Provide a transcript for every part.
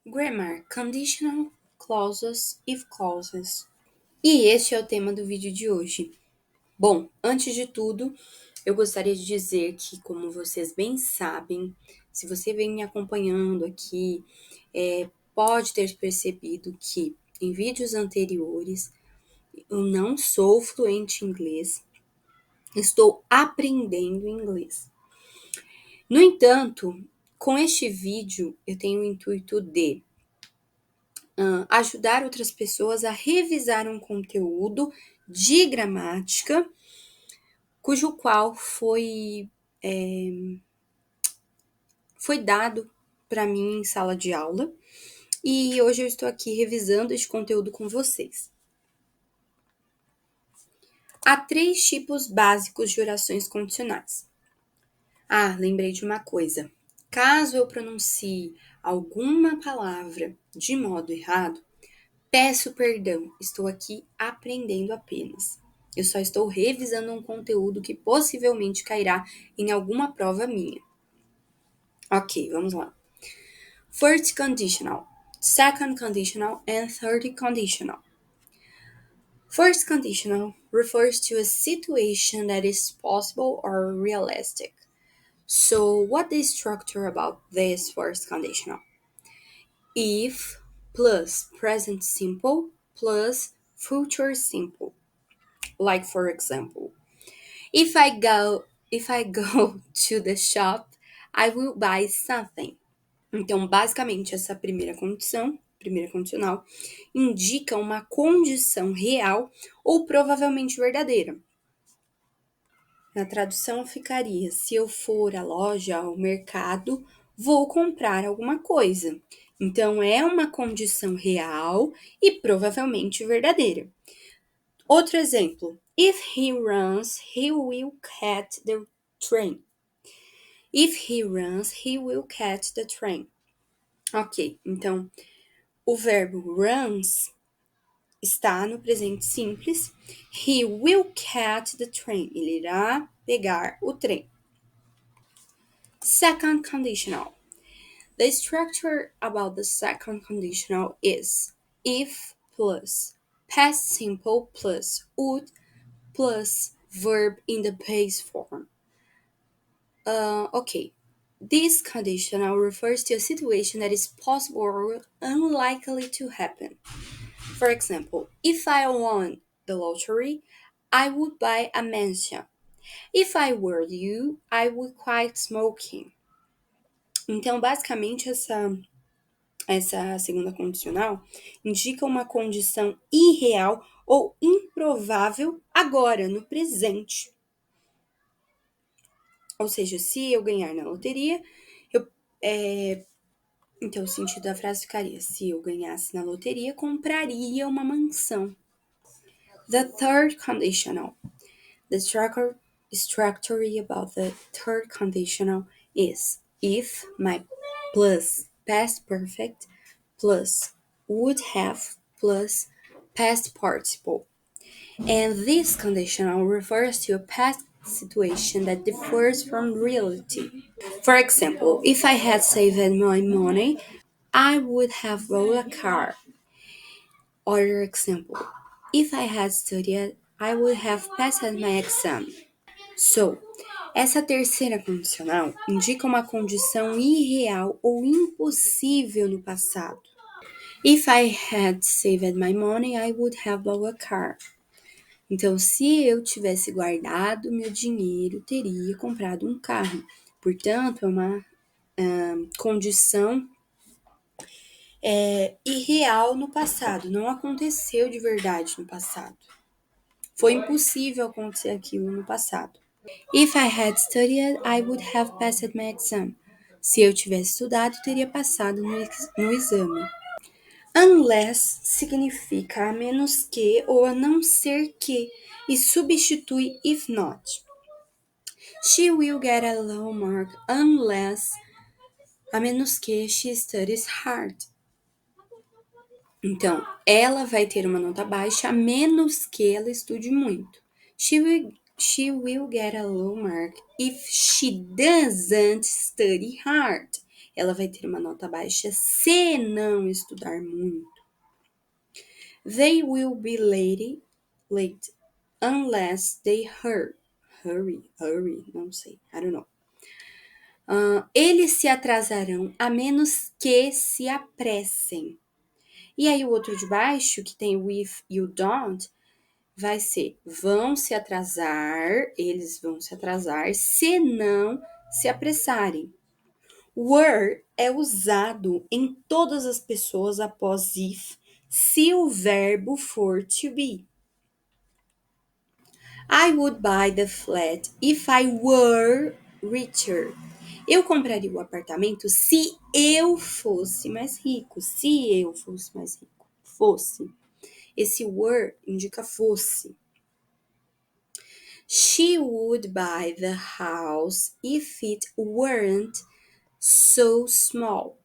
Grammar, conditional clauses, if clauses. E este é o tema do vídeo de hoje. Bom, antes de tudo, eu gostaria de dizer que, como vocês bem sabem, se você vem me acompanhando aqui, pode ter percebido que em vídeos anteriores eu não sou fluente em inglês, estou aprendendo inglês. No entanto, com este vídeo, eu tenho o intuito de ajudar outras pessoas a revisar um conteúdo de gramática, cujo qual foi dado para mim em sala de aula, e hoje eu estou aqui revisando este conteúdo com vocês. Há 3 tipos básicos de orações condicionais. Lembrei de uma coisa. Caso eu pronuncie alguma palavra de modo errado, peço perdão, estou aqui aprendendo apenas. Eu só estou revisando um conteúdo que possivelmente cairá em alguma prova minha. Ok, vamos lá. First conditional, second conditional, and third conditional. First conditional refers to a situation that is possible or realistic. So, what is structure about this first conditional? If plus present simple plus future simple. Like, for example, if I go to the shop, I will buy something. Então, basicamente, essa primeira condicional, indica uma condição real ou provavelmente verdadeira. Na tradução ficaria: se eu for à loja, ao mercado, vou comprar alguma coisa. Então, é uma condição real e provavelmente verdadeira. Outro exemplo. If he runs, he will catch the train. If he runs, he will catch the train. Ok, então, o verbo runs está no presente simples. He will catch the train. Ele irá pegar o trem. Second conditional. The structure about the second conditional is if plus past simple plus would plus verb in the base form. Okay. This conditional refers to a situation that is possible or unlikely to happen. For example, if I won the lottery, I would buy a mansion. If I were you, I would quit smoking. Então, basicamente, essa segunda condicional indica uma condição irreal ou improvável agora, no presente. Ou seja, se eu ganhar na loteria, então o sentido da frase ficaria: se eu ganhasse na loteria, compraria uma mansão. The third conditional. The structure about the third conditional is if my plus past perfect plus would have plus past participle. And this conditional refers to a past situation that differs from reality. For example, if I had saved my money, I would have bought a car. Other example, if I had studied, I would have passed my exam. So, essa terceira condicional indica uma condição irreal ou impossível no passado. If I had saved my money, I would have bought a car. Então, se eu tivesse guardado meu dinheiro, teria comprado um carro. Portanto, é uma condição irreal no passado. Não aconteceu de verdade no passado. Foi impossível acontecer aquilo no passado. If I had studied, I would have passed my exam. Se eu tivesse estudado, teria passado no exame. Unless significa a menos que ou a não ser que e substitui if not. She will get a low mark unless, a menos que she studies hard. Então, ela vai ter uma nota baixa a menos que ela estude muito. She will get a low mark if she doesn't study hard. ela vai ter uma nota baixa se não estudar muito. They will be late unless they hurry, não sei, I don't know. Eles se atrasarão a menos que se apressem. E aí o outro de baixo, que tem o if you don't, vai ser eles vão se atrasar se não se apressarem. Were é usado em todas as pessoas após if, se o verbo for to be. I would buy the flat if I were richer. Eu compraria o apartamento se eu fosse mais rico. Se eu fosse mais rico. Fosse. Esse were indica fosse. She would buy the house if it weren't so small.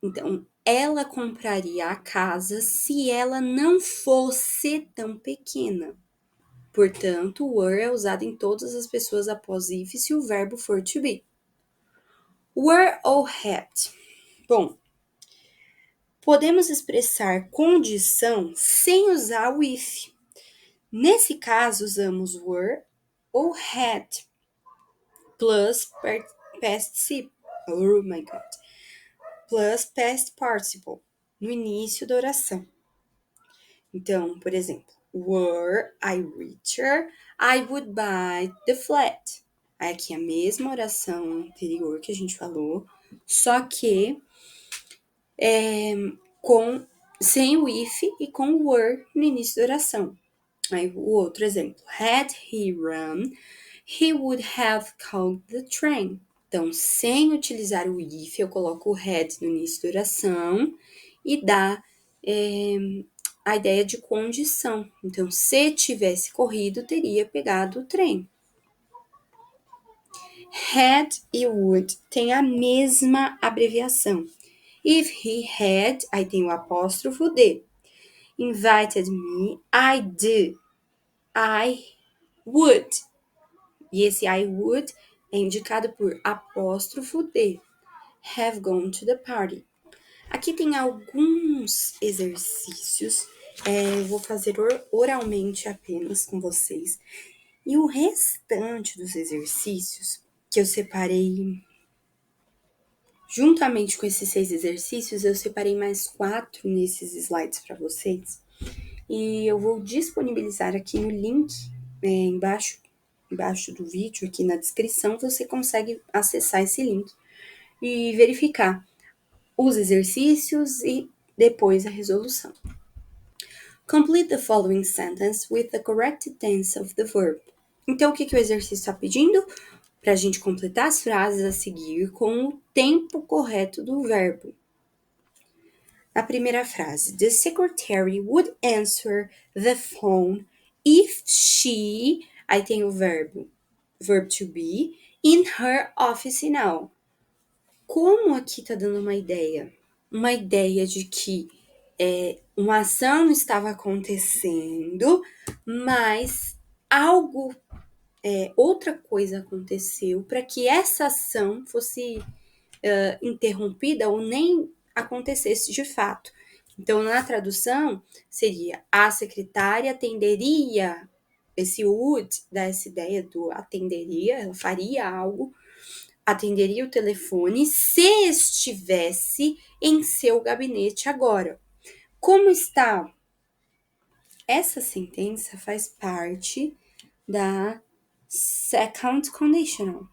Então, ela compraria a casa se ela não fosse tão pequena. Portanto, were é usado em todas as pessoas após if se o verbo for to be. Were ou had? Bom, podemos expressar condição sem usar o if. Nesse caso, usamos were ou had plus past participle no início da oração. Então, por exemplo, were I richer, I would buy the flat. Aqui a mesma oração anterior que a gente falou, só que sem o if e com o were no início da oração. Aí o outro exemplo, had he run, he would have called the train. Então, sem utilizar o if, eu coloco o had no início da oração e dá a ideia de condição. Então, se tivesse corrido, teria pegado o trem. Had e would têm a mesma abreviação. If he had, aí tem o apóstrofo D. Invited me, I would. E esse I would é indicado por apóstrofo D. Have gone to the party. Aqui tem alguns exercícios. Eu vou fazer oralmente apenas com vocês. E o restante dos exercícios que eu separei, juntamente com esses 6 exercícios, eu separei mais 4 nesses slides para vocês. E eu vou disponibilizar aqui no link, embaixo do vídeo, aqui na descrição, você consegue acessar esse link e verificar os exercícios e depois a resolução. Complete the following sentence with the correct tense of the verb. Então, o que o exercício está pedindo? Para a gente completar as frases a seguir com o tempo correto do verbo. Na primeira frase, the secretary would answer the phone if she, aí tem o verb to be, in her office now. Como aqui tá dando uma ideia? Uma ideia de que uma ação estava acontecendo, mas outra coisa aconteceu para que essa ação fosse interrompida ou nem acontecesse de fato. Então, na tradução, seria a secretária atenderia, esse would dá essa ideia do atenderia, ela faria algo, atenderia o telefone se estivesse em seu gabinete agora. Como está? Essa sentença faz parte da second conditional,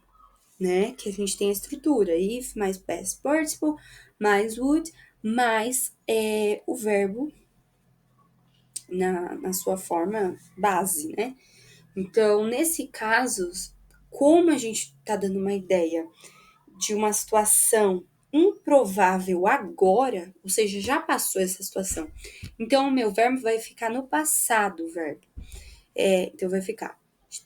né? Que a gente tem a estrutura if mais past participle mais would mais o verbo na sua forma base, né? Então, nesse caso, como a gente tá dando uma ideia de uma situação improvável agora, ou seja, já passou essa situação. Então, o meu verbo vai ficar no passado, o verbo. Então, vai ficar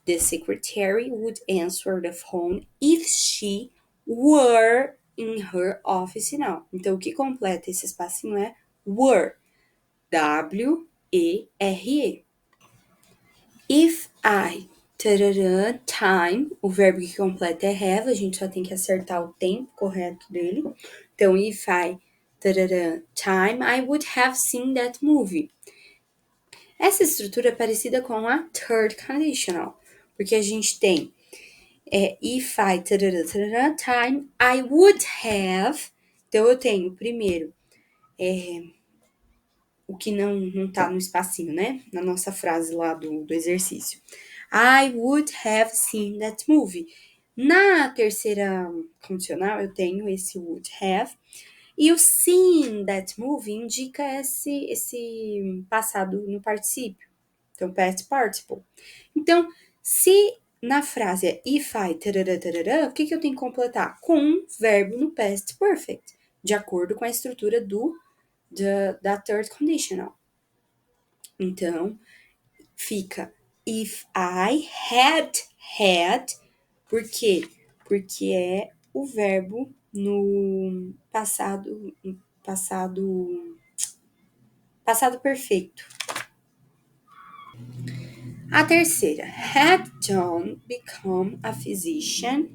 the secretary would answer the phone if she were in her office now. Então, o que completa esse espacinho é were. W-E-R-E. If I tarará, time, o verbo que completa é have, a gente só tem que acertar o tempo correto dele. Então, if I, tarará, time, I would have seen that movie. Essa estrutura é parecida com a third conditional, porque a gente tem if I, tarará, tarará, time, I would have. Então, eu tenho primeiro o que não tá no espacinho, né? Na nossa frase lá do exercício. I would have seen that movie. Na terceira condicional, eu tenho esse would have. E o seen that movie indica esse passado no particípio. Então, past participle. Então, se na frase é if I, tarará, tarará, o que eu tenho que completar? Com um verbo no past perfect, de acordo com a estrutura da third conditional. Então, fica if I had, por quê? Porque é o verbo no passado perfeito. A terceira, had John become a physician,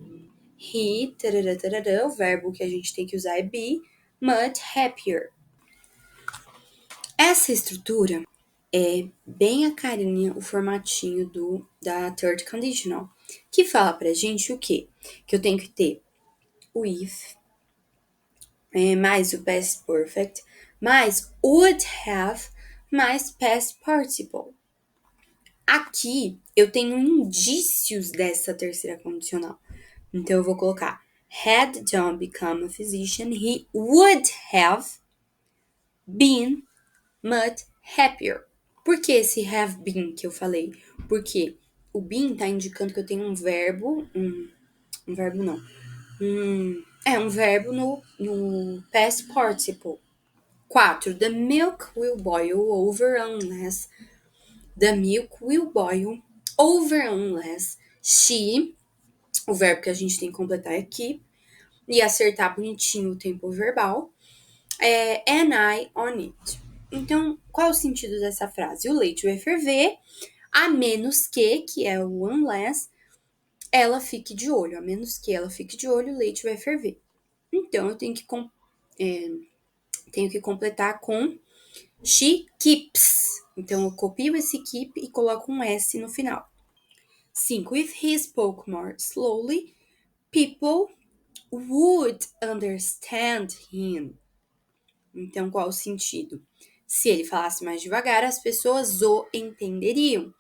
he, tarará, tarará, o verbo que a gente tem que usar é be, much happier. Essa estrutura é bem a carinha, o formatinho da third conditional, que fala pra gente o quê? Que eu tenho que ter o if, mais o past perfect, mais would have, mais past participle. Aqui eu tenho indícios dessa terceira condicional. Então eu vou colocar had John become a physician, he would have been much happier. Por que esse have been que eu falei? Porque o been tá indicando que eu tenho um verbo, um verbo não, um verbo no past participle. 4. The milk will boil over unless the milk will boil over unless she, o verbo que a gente tem que completar aqui, e acertar bonitinho o tempo verbal, and I on it. Então, qual é o sentido dessa frase? O leite vai ferver, a menos que é o unless, ela fique de olho. A menos que ela fique de olho, o leite vai ferver. Então, eu tenho que completar com she keeps. Então, eu copio esse keep e coloco um S no final. 5. If he spoke more slowly, people would understand him. Então, qual o sentido? Se ele falasse mais devagar, as pessoas o entenderiam.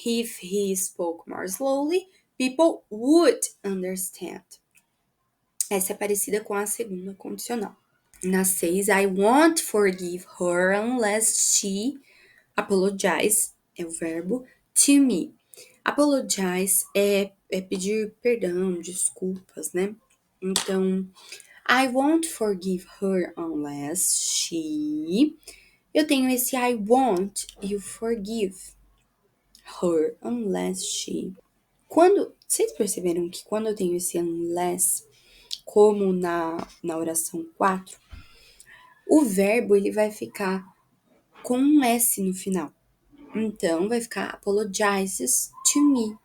If he spoke more slowly, people would understand. Essa é parecida com a segunda condicional. Na 6, I won't forgive her unless she apologize, é o verbo, to me. Apologize é pedir perdão, desculpas, né? Então, I won't forgive her unless she. Eu tenho esse I won't e o forgive her unless she. Vocês perceberam que quando eu tenho esse unless, como na oração 4, o verbo ele vai ficar com um S no final. Então, vai ficar apologizes to me.